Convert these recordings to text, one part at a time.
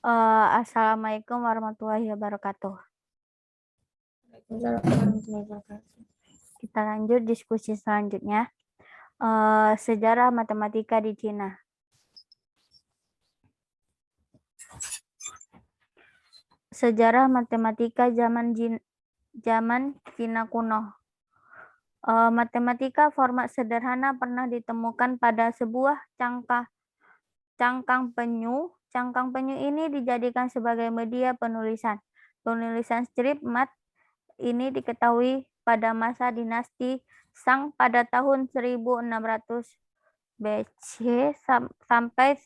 Assalamualaikum warahmatullahi wabarakatuh. Waalaikumsalam warahmatullahi wabarakatuh. Kita lanjut diskusi selanjutnya. Sejarah matematika di Cina. Sejarah matematika zaman Cina kuno. Matematika format sederhana pernah ditemukan pada sebuah cangkang penyu. Cangkang penyu ini dijadikan sebagai media penulisan. Penulisan strip mat ini diketahui pada masa dinasti Shang pada tahun 1600 BC sampai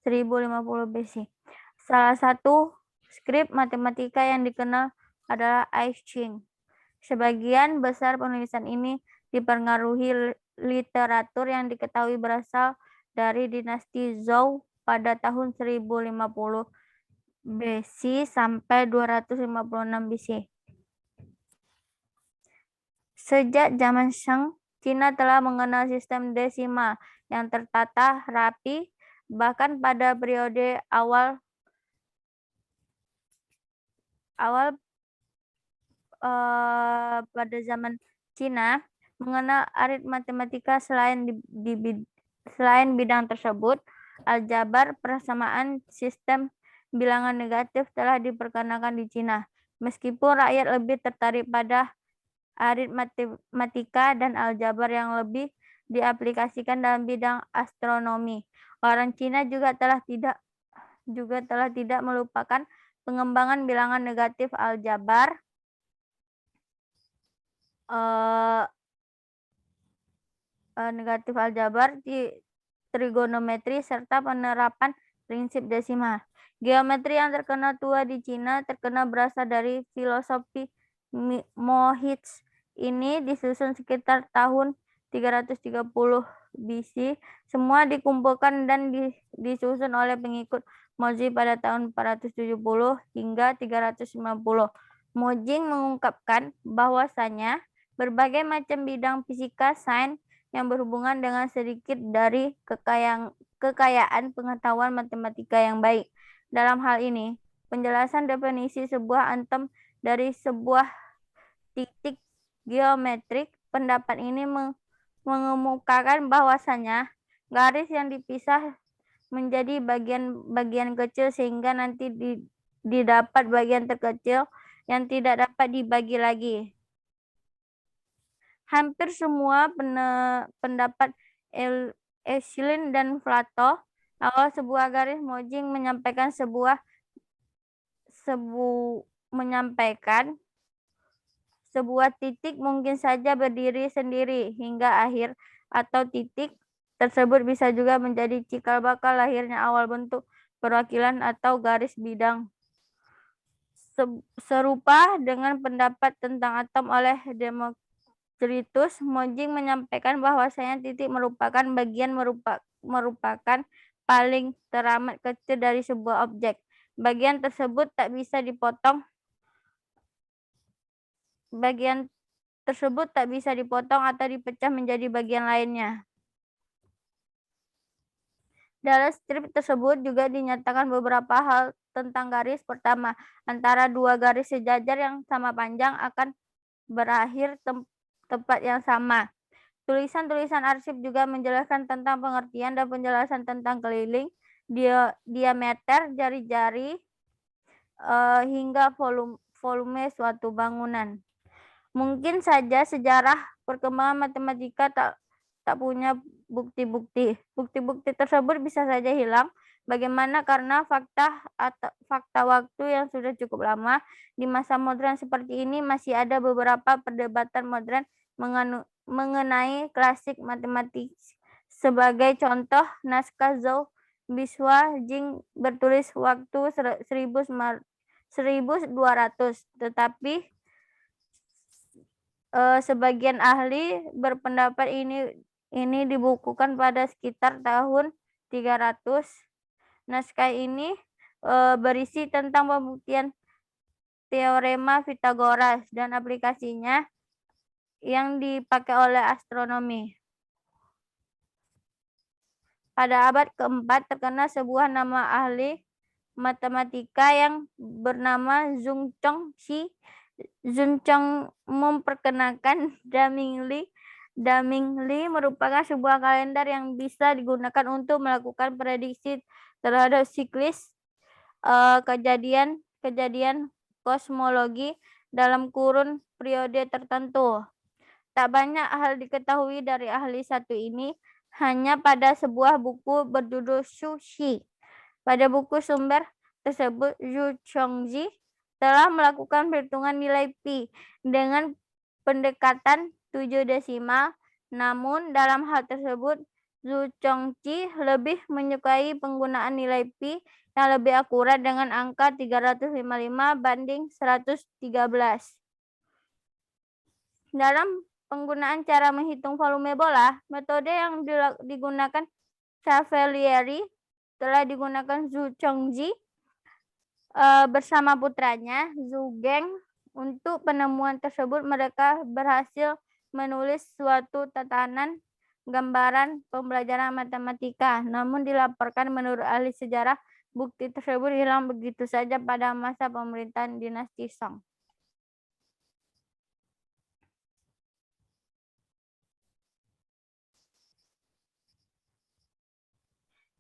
1050 BC. Salah satu skrip matematika yang dikenal adalah I Ching. Sebagian besar penulisan ini dipengaruhi literatur yang diketahui berasal dari dinasti Zhou pada tahun 1050 BC sampai 256 BC. Sejak zaman Shang, Cina telah mengenal sistem desimal yang tertata rapi, bahkan pada periode awal pada zaman Cina mengenal aritmatika selain bidang tersebut, aljabar persamaan sistem bilangan negatif telah diperkenalkan di Cina. Meskipun rakyat lebih tertarik pada aritmatika dan aljabar yang lebih diaplikasikan dalam bidang astronomi, orang Cina juga telah tidak melupakan pengembangan bilangan negatif aljabar, di trigonometri serta penerapan prinsip desimal. Geometri yang terkenal tua di Cina terkenal berasal dari filosofi Mohits. Ini disusun sekitar tahun 330 BC. Semua dikumpulkan dan disusun oleh pengikut Mozi pada tahun 470 hingga 390. Mojing mengungkapkan bahwasanya berbagai macam bidang fisika, sains yang berhubungan dengan sedikit dari kekayaan pengetahuan matematika yang baik. Dalam hal ini, penjelasan definisi sebuah atom dari sebuah titik geometrik, pendapat ini mengemukakan bahwasanya garis yang dipisah menjadi bagian-bagian kecil sehingga nanti didapat bagian terkecil yang tidak dapat dibagi lagi. Hampir semua pendapat Eshelin dan Plato bahwa sebuah garis Mojing menyampaikan sebuah titik mungkin saja berdiri sendiri hingga akhir, atau titik tersebut bisa juga menjadi cikal bakal lahirnya awal bentuk perwakilan atau garis bidang. Serupa dengan pendapat tentang atom oleh Democritus, Mojing menyampaikan bahwasanya titik merupakan paling teramat kecil dari sebuah objek. Bagian tersebut tak bisa dipotong atau dipecah menjadi bagian lainnya. Dalam strip tersebut juga dinyatakan beberapa hal tentang garis. Pertama, antara dua garis sejajar yang sama panjang akan berakhir tempat yang sama. Tulisan-tulisan arsip juga menjelaskan tentang pengertian dan penjelasan tentang keliling, diameter jari-jari, hingga volume suatu bangunan. Mungkin saja sejarah perkembangan matematika tak punya bukti-bukti. Bukti-bukti tersebut bisa saja hilang. Bagaimana? Karena fakta waktu yang sudah cukup lama. Di masa modern seperti ini masih ada beberapa perdebatan modern mengenai klasik matematik. Sebagai contoh, naskah Zhou Biswa Jing bertulis waktu 1200, tetapi sebagian ahli berpendapat ini dibukukan pada sekitar tahun 300. Naskah ini berisi tentang pembuktian teorema Pythagoras dan aplikasinya yang dipakai oleh astronomi. Pada abad keempat terkenal sebuah nama ahli matematika yang bernama Zhong Chongqi. Zhong Chong memperkenalkan Daming Li. Daming Li merupakan sebuah kalender yang bisa digunakan untuk melakukan prediksi terhadap siklis kejadian kosmologi dalam kurun periode tertentu. Tak banyak hal diketahui dari ahli satu ini, hanya pada sebuah buku berjudul Sushi. Pada buku sumber tersebut, Zhu Chongji telah melakukan perhitungan nilai pi dengan pendekatan 7 desimal. Namun dalam hal tersebut, Zhu Chongji lebih menyukai penggunaan nilai pi yang lebih akurat dengan angka 355 banding 113. Dalam penggunaan cara menghitung volume bola, metode yang digunakan Cavalieri telah digunakan Zhu Chongji bersama putranya Zhu Geng. Untuk penemuan tersebut, mereka berhasil menulis suatu tatanan gambaran pembelajaran matematika. Namun dilaporkan menurut ahli sejarah, bukti tersebut hilang begitu saja pada masa pemerintahan dinasti Song.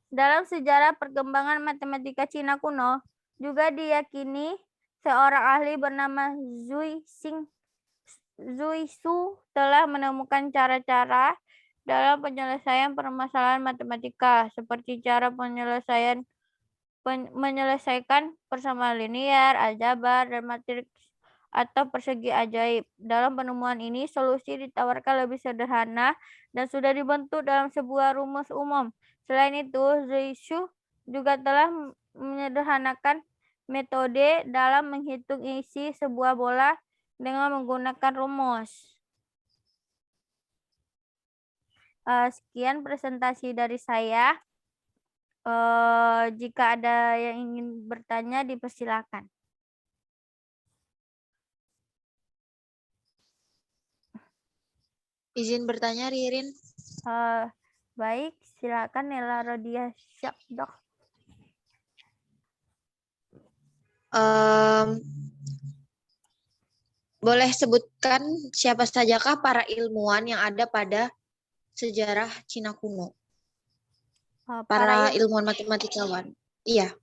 Dalam sejarah perkembangan matematika Cina kuno, juga diyakini seorang ahli bernama Zui Su telah menemukan cara-cara dalam penyelesaian permasalahan matematika, seperti cara menyelesaikan persamaan linear, aljabar, dan matriks atau persegi ajaib. Dalam penemuan ini, solusi ditawarkan lebih sederhana dan sudah dibentuk dalam sebuah rumus umum. Selain itu, Zui Su juga telah menyederhanakan metode dalam menghitung isi sebuah bola dengan menggunakan rumus. Sekian presentasi dari saya. Jika ada yang ingin bertanya, dipersilakan. Izin bertanya, Ririn. Baik, silakan Nela Rodia Syakdoh. Boleh sebutkan siapa sajakah para ilmuwan yang ada pada sejarah Cina kuno? Para ilmuwan matematikawan. Iya.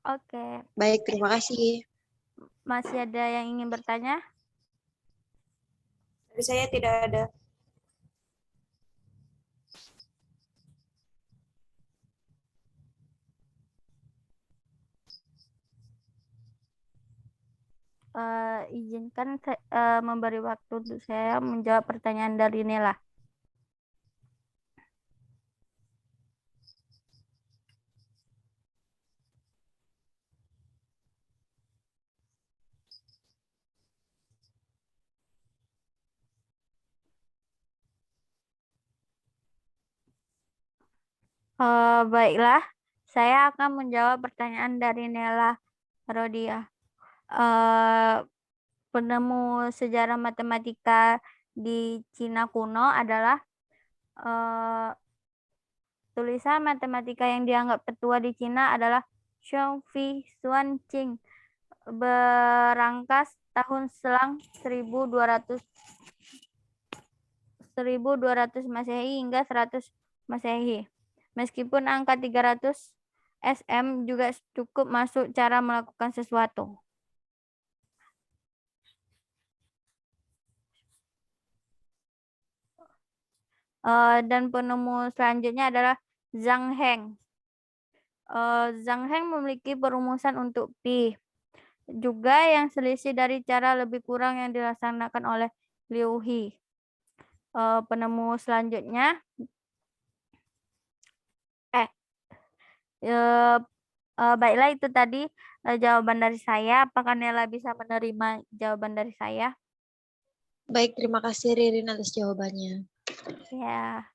Oke. Baik, terima kasih. Masih ada yang ingin bertanya? Dari saya tidak ada. Izinkan memberi waktu untuk saya menjawab pertanyaan dari Nela. Baiklah, saya akan menjawab pertanyaan dari Nela Rodia. Penemu sejarah matematika di Cina kuno adalah tulisan matematika yang dianggap tertua di Cina adalah Xiongfi Xuanqing, berangkas tahun selang 1200 Masehi hingga 100 Masehi. Meskipun angka 300 SM juga cukup masuk cara melakukan sesuatu. Dan penemu selanjutnya adalah Zhang Heng. Zhang Heng memiliki perumusan untuk pi, juga yang selisih dari cara lebih kurang yang dilaksanakan oleh Liu He. Penemu selanjutnya baiklah, itu tadi jawaban dari saya. Apakah Nela bisa menerima jawaban dari saya? Baik, terima kasih Ririn atas jawabannya. Ya.